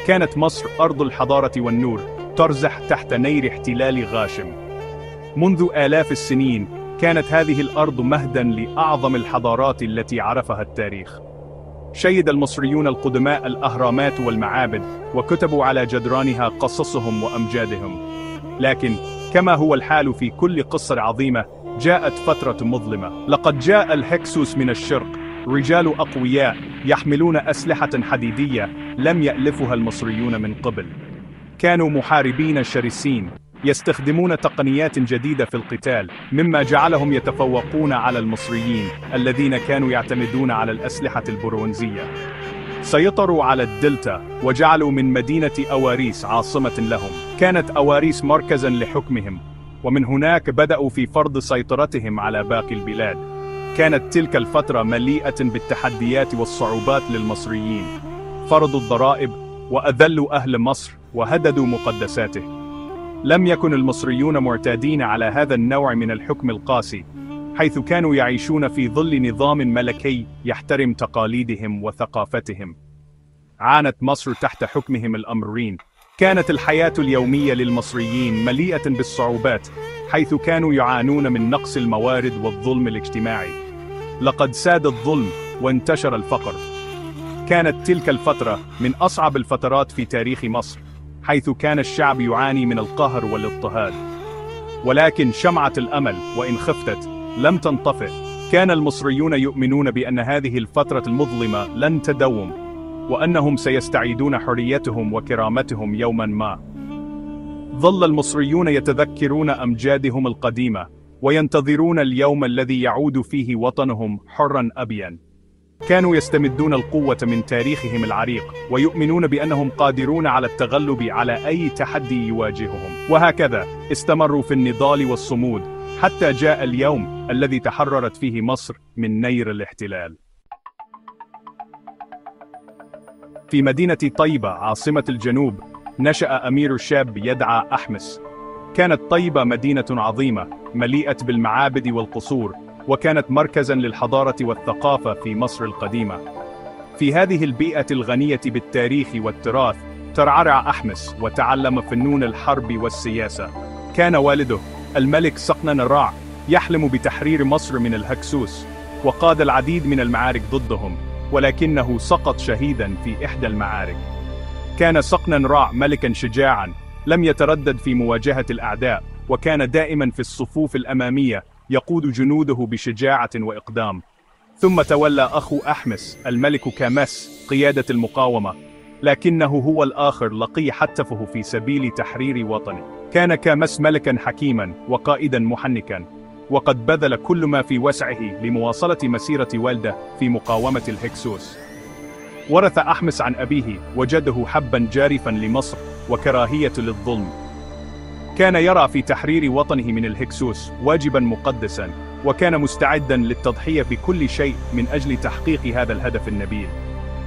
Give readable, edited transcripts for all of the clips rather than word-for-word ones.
كانت مصر أرض الحضارة والنور، ترزح تحت نير احتلال غاشم. منذ آلاف السنين كانت هذه الأرض مهداً لأعظم الحضارات التي عرفها التاريخ. شيد المصريون القدماء الأهرامات والمعابد، وكتبوا على جدرانها قصصهم وأمجادهم. لكن كما هو الحال في كل قصة عظيمة، جاءت فترة مظلمة. لقد جاء الهكسوس من الشرق، رجال أقوياء يحملون أسلحة حديدية لم يألفها المصريون من قبل. كانوا محاربين شرسين، يستخدمون تقنيات جديدة في القتال، مما جعلهم يتفوقون على المصريين الذين كانوا يعتمدون على الأسلحة البرونزية. سيطروا على الدلتا وجعلوا من مدينة أواريس عاصمة لهم. كانت أواريس مركزاً لحكمهم، ومن هناك بدأوا في فرض سيطرتهم على باقي البلاد. كانت تلك الفترة مليئة بالتحديات والصعوبات للمصريين. فرضوا الضرائب وأذلوا أهل مصر وهددوا مقدساته. لم يكن المصريون معتادين على هذا النوع من الحكم القاسي، حيث كانوا يعيشون في ظل نظام ملكي يحترم تقاليدهم وثقافتهم. عانت مصر تحت حكمهم الأمرين. كانت الحياة اليومية للمصريين مليئة بالصعوبات، حيث كانوا يعانون من نقص الموارد والظلم الاجتماعي. لقد ساد الظلم وانتشر الفقر. كانت تلك الفترة من أصعب الفترات في تاريخ مصر، حيث كان الشعب يعاني من القهر والاضطهاد. ولكن شمعة الأمل وإن خفتت لم تنطفئ. كان المصريون يؤمنون بأن هذه الفترة المظلمة لن تدوم، وأنهم سيستعيدون حريتهم وكرامتهم يوما ما. ظل المصريون يتذكرون أمجادهم القديمة، وينتظرون اليوم الذي يعود فيه وطنهم حرا أبيا. كانوا يستمدون القوة من تاريخهم العريق، ويؤمنون بأنهم قادرون على التغلب على أي تحدي يواجههم. وهكذا استمروا في النضال والصمود حتى جاء اليوم الذي تحررت فيه مصر من نير الاحتلال. في مدينة طيبة عاصمة الجنوب نشأ أمير شاب يدعى أحمس. كانت طيبة مدينة عظيمة مليئة بالمعابد والقصور، وكانت مركزاً للحضارة والثقافة في مصر القديمة. في هذه البيئة الغنية بالتاريخ والتراث ترعرع أحمس وتعلم فنون الحرب والسياسة. كان والده الملك صقننراع يحلم بتحرير مصر من الهكسوس، وقاد العديد من المعارك ضدهم، ولكنه سقط شهيداً في إحدى المعارك. كان صقننراع ملكاً شجاعاً لم يتردد في مواجهة الأعداء، وكان دائماً في الصفوف الأمامية يقود جنوده بشجاعة وإقدام. ثم تولى أخو أحمس الملك كامس قيادة المقاومة، لكنه هو الآخر لقي حتفه في سبيل تحرير وطنه. كان كامس ملكاً حكيماً وقائداً محنكاً، وقد بذل كل ما في وسعه لمواصلة مسيرة والده في مقاومة الهكسوس. ورث أحمس عن أبيه وجده حباً جارفاً لمصر وكراهية للظلم. كان يرى في تحرير وطنه من الهكسوس واجباً مقدساً، وكان مستعداً للتضحية بكل شيء من أجل تحقيق هذا الهدف النبيل.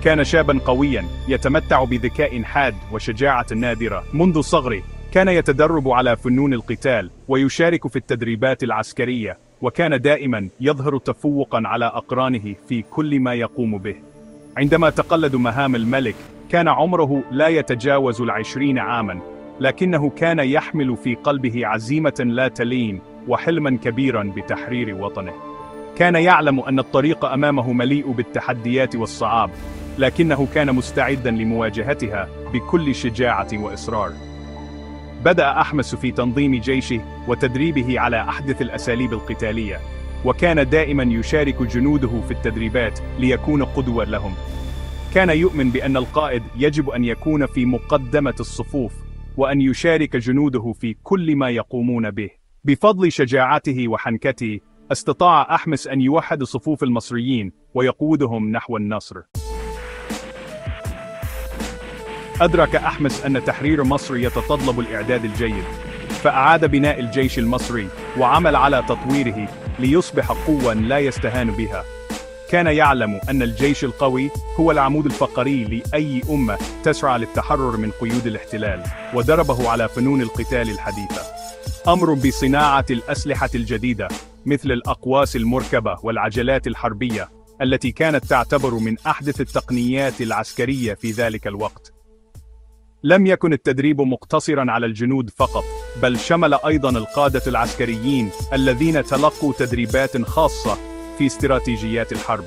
كان شاباً قوياً يتمتع بذكاء حاد وشجاعة نادرة. منذ صغره كان يتدرب على فنون القتال ويشارك في التدريبات العسكرية، وكان دائماً يظهر تفوقاً على أقرانه في كل ما يقوم به. عندما تقلد مهام الملك كان عمره لا يتجاوز 20 عاماً، لكنه كان يحمل في قلبه عزيمة لا تلين وحلماً كبيراً بتحرير وطنه. كان يعلم أن الطريق أمامه مليء بالتحديات والصعاب، لكنه كان مستعداً لمواجهتها بكل شجاعة وإصرار. بدأ أحمس في تنظيم جيشه وتدريبه على أحدث الأساليب القتالية، وكان دائماً يشارك جنوده في التدريبات ليكون قدوة لهم. كان يؤمن بأن القائد يجب أن يكون في مقدمة الصفوف، وأن يشارك جنوده في كل ما يقومون به. بفضل شجاعته وحنكته استطاع أحمس أن يوحد صفوف المصريين ويقودهم نحو النصر. أدرك أحمس أن تحرير مصر يتطلب الإعداد الجيد، فأعاد بناء الجيش المصري وعمل على تطويره ليصبح قوة لا يستهان بها. كان يعلم أن الجيش القوي هو العمود الفقري لأي أمة تسعى للتحرر من قيود الاحتلال، ودربه على فنون القتال الحديثة. أمر بصناعة الأسلحة الجديدة مثل الأقواس المركبة والعجلات الحربية التي كانت تعتبر من أحدث التقنيات العسكرية في ذلك الوقت. لم يكن التدريب مقتصرا على الجنود فقط، بل شمل أيضا القادة العسكريين الذين تلقوا تدريبات خاصة في استراتيجيات الحرب.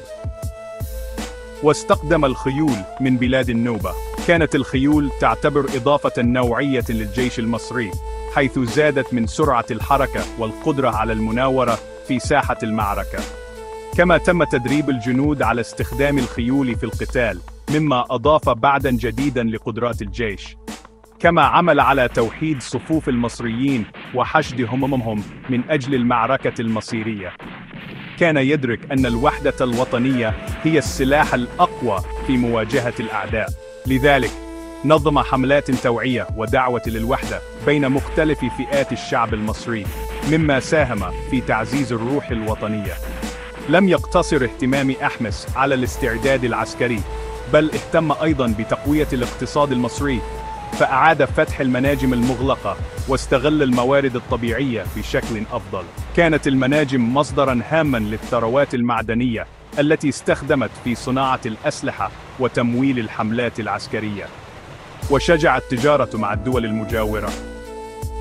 واستخدم الخيول من بلاد النوبة. كانت الخيول تعتبر إضافة نوعية للجيش المصري، حيث زادت من سرعة الحركة والقدرة على المناورة في ساحة المعركة. كما تم تدريب الجنود على استخدام الخيول في القتال، مما أضاف بعداً جديداً لقدرات الجيش. كما عمل على توحيد صفوف المصريين وحشد هممهم من أجل المعركة المصيرية. كان يدرك أن الوحدة الوطنية هي السلاح الأقوى في مواجهة الأعداء، لذلك نظم حملات توعية ودعوة للوحدة بين مختلف فئات الشعب المصري، مما ساهم في تعزيز الروح الوطنية. لم يقتصر اهتمام أحمس على الاستعداد العسكري، بل اهتم أيضاً بتقوية الاقتصاد المصري، فأعاد فتح المناجم المغلقة واستغل الموارد الطبيعية بشكل أفضل. كانت المناجم مصدراً هاماً للثروات المعدنية التي استخدمت في صناعة الأسلحة وتمويل الحملات العسكرية. وشجع التجارة مع الدول المجاورة.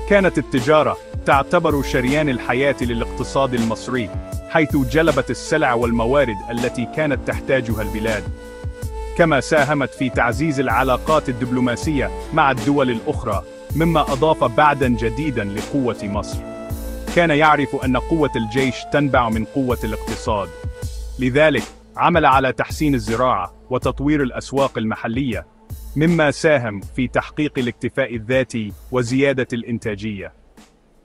كانت التجارة تعتبر شريان الحياة للاقتصاد المصري، حيث جلبت السلع والموارد التي كانت تحتاجها البلاد. كما ساهمت في تعزيز العلاقات الدبلوماسية مع الدول الأخرى، مما أضاف بعداً جديداً لقوة مصر. كان يعرف أن قوة الجيش تنبع من قوة الاقتصاد، لذلك عمل على تحسين الزراعة وتطوير الأسواق المحلية، مما ساهم في تحقيق الاكتفاء الذاتي وزيادة الإنتاجية.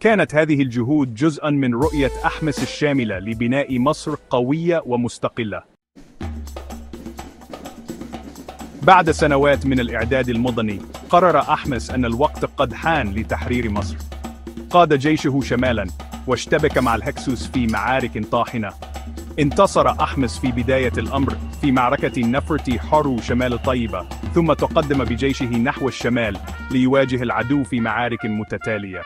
كانت هذه الجهود جزءاً من رؤية أحمس الشاملة لبناء مصر قوية ومستقلة. بعد سنوات من الإعداد المدني، قرر أحمس أن الوقت قد حان لتحرير مصر. قاد جيشه شمالاً، واشتبك مع الهكسوس في معارك طاحنة. انتصر أحمس في بداية الأمر في معركة نفرتي حرو شمال طيبة، ثم تقدم بجيشه نحو الشمال ليواجه العدو في معارك متتالية.